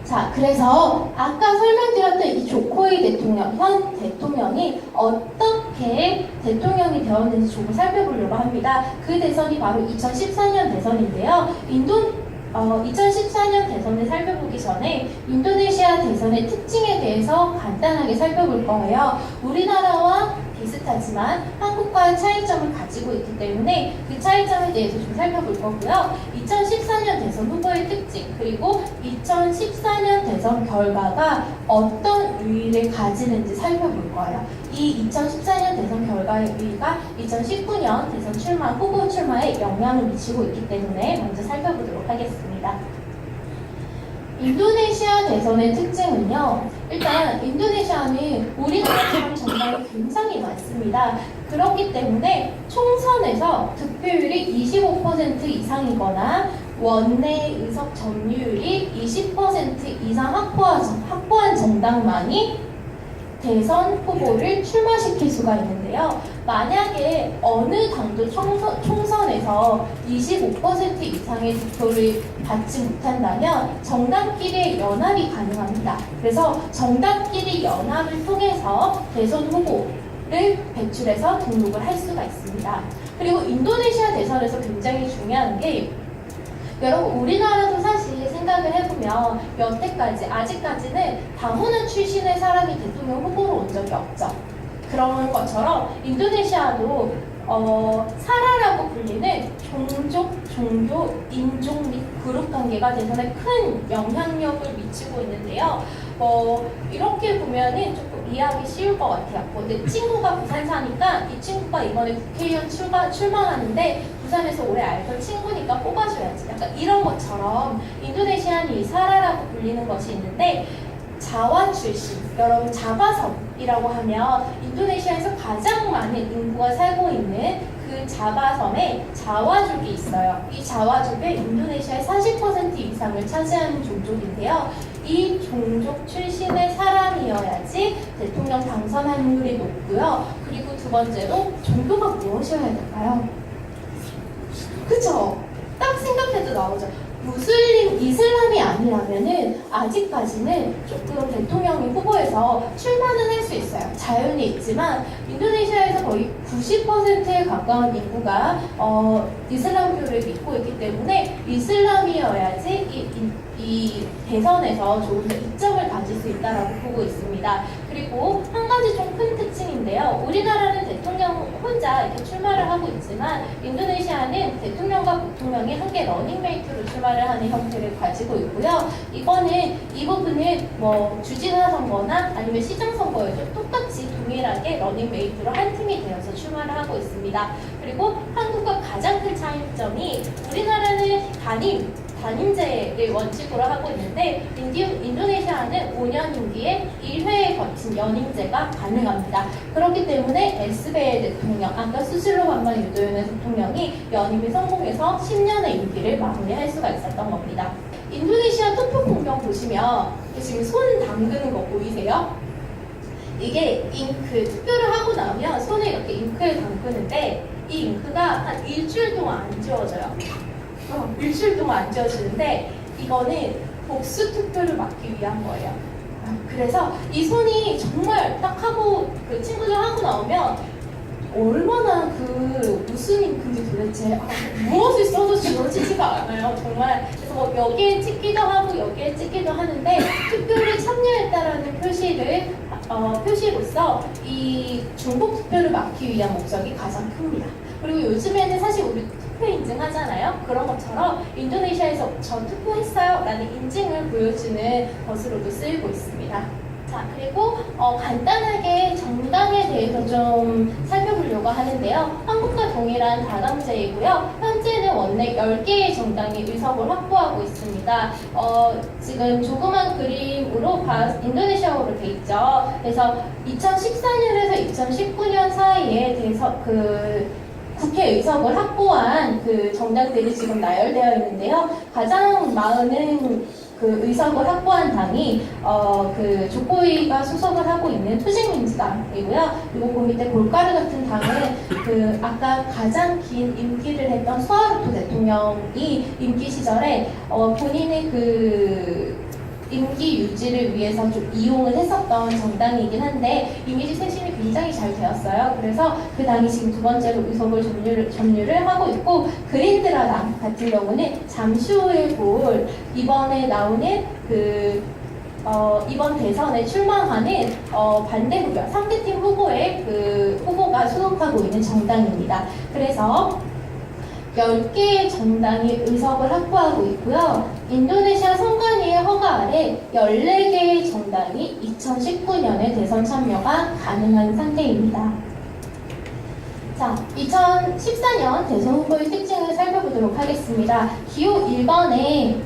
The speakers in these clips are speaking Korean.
자, 그래서 아까 설명드렸던 이 조코이 대통령, 현 대통령이 어떻게 대통령이 되었는지 조금 살펴보려고 합니다. 그 대선이 바로 2014년 대선인데요. 2014년 대선을 살펴보기 전에 인도네시아 대선의 특징에 대해서 간단하게 살펴볼 거예요. 우리나라와 비슷하지만 한국과의 차이점을 가지고 있기 때문에 그 차이점에 대해서 좀 살펴볼 거고요. 2014년 대선 후보의 특징, 그리고 2014년 대선 결과가 어떤 의의를 가지는지 살펴볼 거예요. 이 2014년 대선 결과의 의의가 2019년 대선 출마, 후보 출마에 영향을 미치고 있기 때문에 먼저 살펴보도록 하겠습니다. 인도네시아 대선의 특징은요, 일단 인도네시아는 우리나라처럼 정당이 굉장히 많습니다. 그렇기 때문에 총선에서 득표율이 25% 이상이거나 원내 의석 점유율이 20% 이상 확보한 정당만이 대선 후보를 출마시킬 수가 있는데요. 만약에 어느 당도 총선에서 25% 이상의 득표를 받지 못한다면 정당끼리의 연합이 가능합니다. 그래서 정당끼리 연합을 통해서 대선 후보를 배출해서 등록을 할 수가 있습니다. 그리고 인도네시아 대선에서 굉장히 중요한 게, 여러분 우리나라도 사실 생각을 해보면 여태까지 아직까지는 다문화 출신의 사람이 대통령 후보로 온 적이 없죠. 그런 것처럼 인도네시아도 사라라고 불리는 종족, 종교, 인종 및 그룹 관계가 대선에 큰 영향력을 미치고 있는데요. 이렇게 보면은 조금 이해하기 쉬울 것 같아요. 내 친구가 부산 사니까 이 친구가 이번에 국회의원 출마하는데 부산에서 오래 알던 친구니까 뽑아줘야지. 약간 이런 것처럼 인도네시아는 이 사라라고 불리는 것이 있는데, 자와 출신, 여러분 자바섬이라고 하면 인도네시아에서 가장 많은 인구가 살고 있는 그 자바섬에 자와족이 있어요. 이 자와족은 인도네시아의 40% 이상을 차지하는 종족인데요. 이 종족 출신의 사람이어야지 대통령 당선 확률이 높고요. 그리고 두 번째로 종교가 무엇이어야 될까요? 그쵸? 딱 생각해도 나오죠. 무슬림, 이슬람이 아니라면은 아직까지는 조금 대통령이 후보에서 출마는 할 수 있어요. 자연이 있지만 인도네시아에서 거의 90%에 가까운 인구가 이슬람교를 믿고 있기 때문에 이슬람이어야지 이 대선에서 조금 더 이점을 가질 수 있다라고 보고 있습니다. 그리고 한 가지 좀 큰 특징인데요. 우리나라는 대통령 혼자 이렇게 출마를 하고 있지만 인도네시아는 대통령과 부통령이 함께 러닝메이트로 출마를 하는 형태를 가지고 있고요. 이 부분은 주지사 선거나 아니면 시장 선거에도 똑같이 동일하게 러닝메이트로 한 팀이 되어서 출마를 하고 있습니다. 그리고 한국과 가장 큰 차이점이, 우리나라는 단임제를 원칙으로 하고 있는데 인도네시아는 5년 임기에 1회에 거친 연임제가 가능합니다. 그렇기 때문에 에스베 대통령, 아까 수슬로 반만 유도현의 대통령이 연임이 성공해서 10년의 임기를 마무리할 수가 있었던 겁니다. 인도네시아 투표 풍경 보시면 지금 손 담그는 거 보이세요? 이게 투표를 하고 나면 손에 이렇게 잉크를 담그는데 이 잉크가 한 일주일 동안 안 지워져요. 일주일 동안 안 지워지는데 이거는 복수 투표를 막기 위한 거예요. 그래서 이 손이 정말 딱 하고 그 친구들 하고 나오면 얼마나 무슨 잉크인지 도대체 무엇을 써도 지워지지가 않아요. 정말. 그래서 여기에 찍기도 하고 여기에 찍기도 하는데 투표를 참여했다라는 표시로서 이 중복 투표를 막기 위한 목적이 가장 큽니다. 그리고 요즘에는 사실 우리 투표 인증하잖아요. 그런 것처럼 인도네시아에서 저 투표했어요 라는 인증을 보여주는 것으로도 쓰이고 있습니다. 자, 그리고 간단하게 정당에 대해서 좀 살펴보려고 하는데요. 한국과 동일한 다당제이고요. 현재는 원내 10개의 정당이 의석을 확보하고 있습니다. 지금 조그만 그림으로 인도네시아어로 돼 있죠. 그래서 2014년에서 2019년 사이에 국회 의석을 확보한 정당들이 지금 나열되어 있는데요. 가장 많은 의석을 확보한 당이 조코이가 수석을 하고 있는 투쟁민주당이고요. 그리고 그 밑에 볼카르 같은 당은 아까 가장 긴 임기를 했던 수하르토 대통령이 임기 시절에 본인의 임기 유지를 위해서 좀 이용을 했었던 정당이긴 한데 이미지 쇄신이 굉장히 잘 되었어요. 그래서 그 당이 지금 두 번째로 의석을 점유를 하고 있고, 그린드라당 같은 경우는 잠시 후에 볼 이번에 나오는 이번 대선에 출마하는 반대 후보, 상대팀 후보의 후보가 소속하고 있는 정당입니다. 그래서 10개의 정당이 의석을 확보하고 있고요. 인도네시아 선관위의 허가 아래 14개의 정당이 2019년에 대선 참여가 가능한 상태입니다. 자, 2014년 대선 후보의 특징을 살펴보도록 하겠습니다. 기호 1번에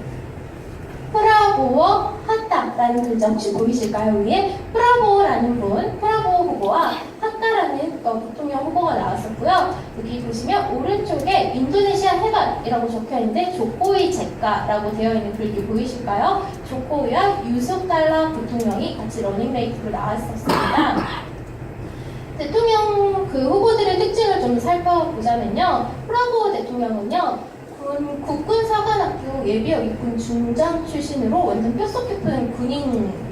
프라보워 하타라는 글자 혹시 보이실까요? 위에 프라보워라는 분, 프라보워 후보와 하타라는 부통령 후보가 나왔었고요. 여기 보시면 오른쪽에 인도네시아 해발이라고 적혀있는데 조코위 제카라고 되어 있는 글귀 보이실까요? 조코위와 유숲 달라 부통령이 같이 러닝메이트로 나왔었습니다. 대통령 후보들의 특징을 좀 살펴보자면요. 프라보워 대통령은요, 국군사관학교 예비역입군 중장 출신으로 완전 뼛속 깊은 군인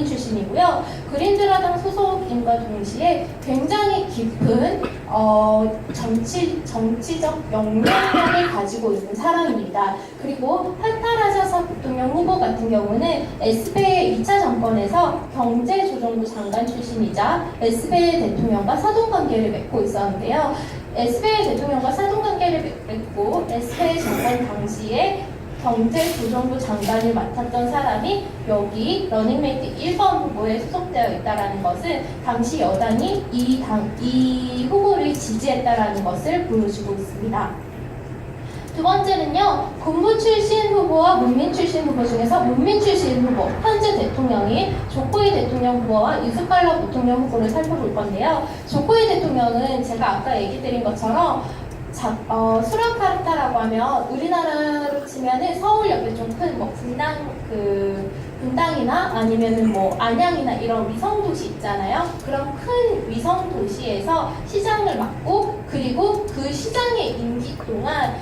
출신이고요. 그린드라당 소속인과 동시에 굉장히 깊은 정치적 영향력을 가지고 있는 사람입니다. 그리고 하타라자사 부통령 후보 같은 경우는 SB의 2차 정권에서 경제조정부 장관 출신이자 SB의 대통령과 사돈관계를 맺고 있었는데요. SB의 대통령과 사돈관계를 맺고 SB의 정권 당시에 경제조정부 장관을 맡았던 사람이 여기 러닝메이트 1번 후보에 소속되어 있다는 것은 당시 여당이 이 후보를 지지했다는 것을 보여주고 있습니다. 두 번째는요, 군부 출신 후보와 문민 출신 후보 중에서 문민 출신 후보, 현재 대통령이 조코위 대통령 후보와 유스칼라 부통령 후보를 살펴볼 건데요. 조코위 대통령은 제가 아까 얘기 드린 것처럼 수라카르타라고 하면 우리나라로 치면은 서울 옆에 좀 큰 분당이나 아니면은 안양이나 이런 위성 도시 있잖아요. 그런 큰 위성 도시에서 시장을 맡고, 그리고 그 시장의 임기 동안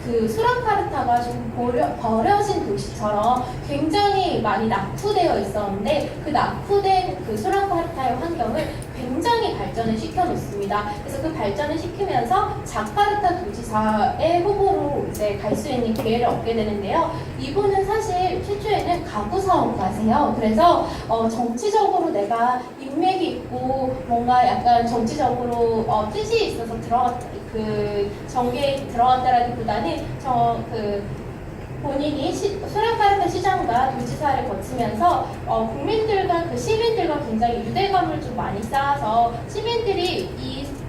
수라카르타가 좀 버려진 도시처럼 굉장히 많이 낙후되어 있었는데, 그 낙후된 수라카르타의 환경을 굉장히 발전을 시켜놓습니다. 그래서 그 발전을 시키면서 자카르타 도지사의 후보로 이제 갈 수 있는 기회를 얻게 되는데요. 이분은 사실 최초에는 가구 사업가세요. 그래서 정치적으로 내가 인맥이 있고 뭔가 약간 정치적으로 뜻이 있어서 정계에 들어갔다라기보다는 본인이 수라카르타 시장과 도지사를 거치면서 국민들과 시민들과 굉장히 유대감을 좀 많이 쌓아서 시민들이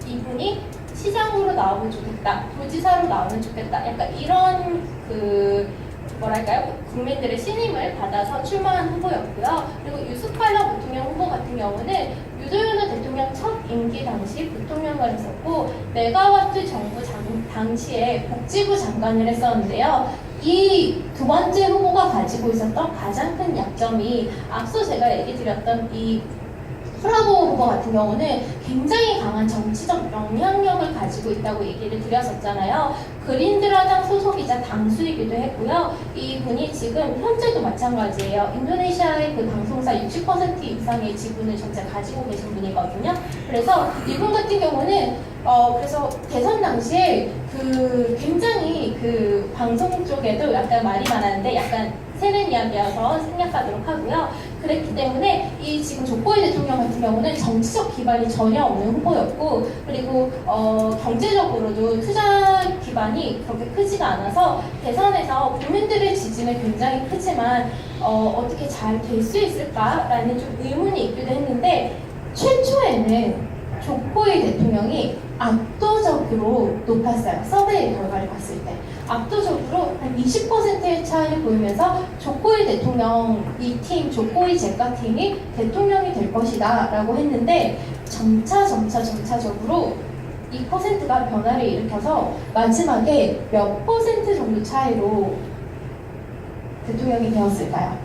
이분이 시장으로 나오면 좋겠다, 도지사로 나오면 좋겠다, 약간 이런 국민들의 신임을 받아서 출마한 후보였고요. 그리고 유스칼라 부통령 후보 같은 경우는 유도요노 대통령 첫 임기 당시 부통령을 했었고, 메가와트 정부 당시에 복지부 장관을 했었는데요. 이 두 번째 후보가 가지고 있었던 가장 큰 약점이 앞서 제가 얘기 드렸던 이 프라보워 후보 같은 경우는 굉장히 강한 정치적 영향력을 가지고 있다고 얘기를 드렸었잖아요. 그린드라당 소속이자 당수이기도 했고요. 이분이 지금 현재도 마찬가지예요. 인도네시아의 방송사 60% 이상의 지분을 전체 가지고 계신 분이거든요. 그래서 이분 같은 경우는 그래서 대선 당시에 굉장히 방송 쪽에도 약간 말이 많았는데 약간 새는 이야기여서 생략하도록 하고요. 그랬기 때문에 이 지금 조코위 대통령 같은 경우는 정치적 기반이 전혀 없는 후보였고, 그리고 경제적으로도 투자 기반이 그렇게 크지가 않아서 대선에서 국민들의 지지는 굉장히 크지만 어떻게 잘 될 수 있을까라는 좀 의문이 있기도 했는데, 최초에는 조코위 대통령이 압도적으로 높았어요. 서베이 결과를 봤을 때 압도적으로 한 20%의 차이를 보이면서 조코위 대통령 조코위 제카 팀이 대통령이 될 것이다 라고 했는데, 점차적으로 이 퍼센트가 변화를 일으켜서 마지막에 몇 퍼센트 정도 차이로 대통령이 되었을까요?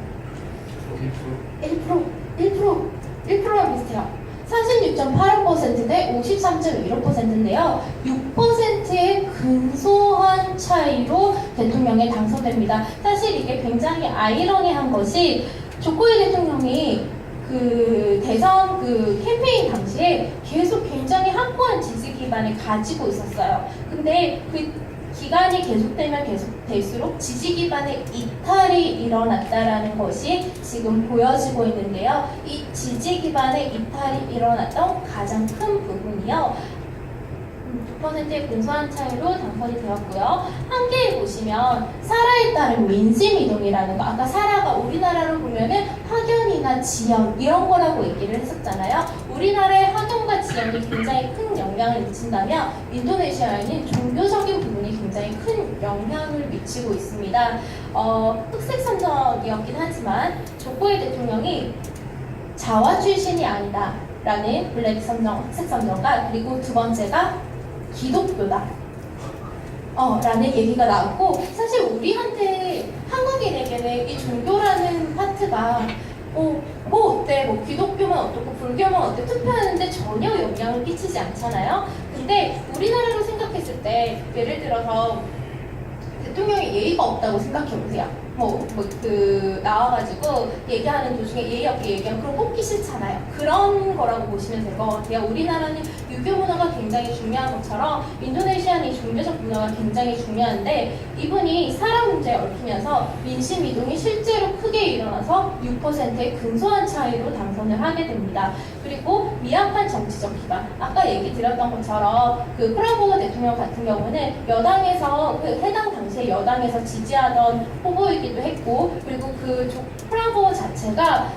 1%랑 비슷해요. 46.85% 대 53.15%인데요. 6%의 근소한 차이로 대통령에 당선됩니다. 사실 이게 굉장히 아이러니한 것이 조코이 대통령이 그 대선 그 캠페인 당시에 계속 굉장히 확고한 지지 기반을 가지고 있었어요. 근데 그 기간이 계속되면 계속될수록 지지 기반의 이탈이 일어났다라는 것이 지금 보여지고 있는데요. 이 지지 기반의 이탈이 일어났던 가장 큰 부분이요. 6%의 근소한 차이로 당선이 되었고요. 한계에 보시면 사라에 따른 민심 이동이라는 거, 아까 사라가 우리나라로 보면은 학연이나 지연 이런 거라고 얘기를 했었잖아요. 우리나라의 학연과 지연이 굉장히 큰 영향을 미친다면 인도네시아에는 종교적인 부분이 굉장히 큰 영향을 미치고 있습니다. 흑색 선정이었긴 하지만 조코이 대통령이 자와 출신이 아니다 라는 블랙 선정, 흑색 선정과, 그리고 두 번째가 기독교다 라는 얘기가 나왔고, 사실 우리한테 한국인에게는 이 종교라는 파트가 뭐 어때, 뭐 기독교만 어떻고 불교만 어때 투표하는데 전혀 영향을 끼치지 않잖아요. 근데 우리나라로 생각했을 때 예를 들어서 대통령이 예의가 없다고 생각해보세요. 나와가지고 얘기하는 도중에 예의 없게 얘기하면 그럼 뽑기 싫잖아요. 그런 거라고 보시면 될 것 같아요. 우리나라는 유교 문화가 굉장히 중요한 것처럼 인도네시아는 이 종교적 문화가 굉장히 중요한데, 이분이 사람 문제에 얽히면서 민심 이동이 실제로 크게 일어나서 6%의 근소한 차이로 당선을 하게 됩니다. 그리고 미약한 정치적 기반, 아까 얘기 드렸던 것처럼 그 프라보우 대통령 같은 경우는 여당에서 그 해당 당시에 여당에서 지지하던 후보이기도 했고, 그리고 그 프라보우 자체가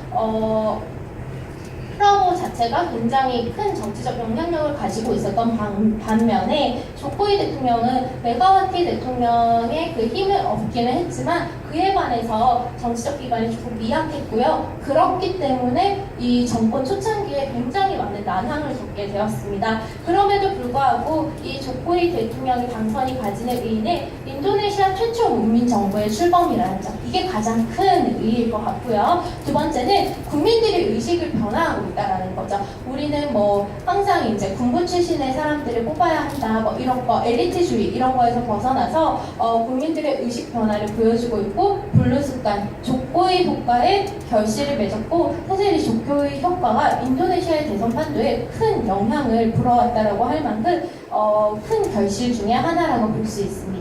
굉장히 큰 정치적 영향력을 가지고 있었던 반면에 조코이 대통령은 메가와티 대통령의 그 힘을 얻기는 했지만 그에 반해서 정치적 기반이 조금 미약했고요. 그렇기 때문에 이 정권 초창기에 굉장히 많은 난항을 겪게 되었습니다. 그럼에도 불구하고 이 조코이 대통령이 당선이 가지는 의의는 인도네시아 최초 문민정부의 출범이라는 점, 이게 가장 큰 의의일 것 같고요. 두 번째는 국민들의 의식을 변화하고 있다는 거죠. 우리는 뭐 항상 이제 군부 출신의 사람들을 뽑아야 한다, 뭐 이런 거, 엘리트주의 이런 거에서 벗어나서 국민들의 의식 변화를 보여주고 있고, 블루 습관, 조코이 효과에 결실을 맺었고, 사실 이 조코이 효과가 인도네시아의 대선 판도에 큰 영향을 불어왔다라고 할 만큼 큰 결실 중에 하나라고 볼 수 있습니다.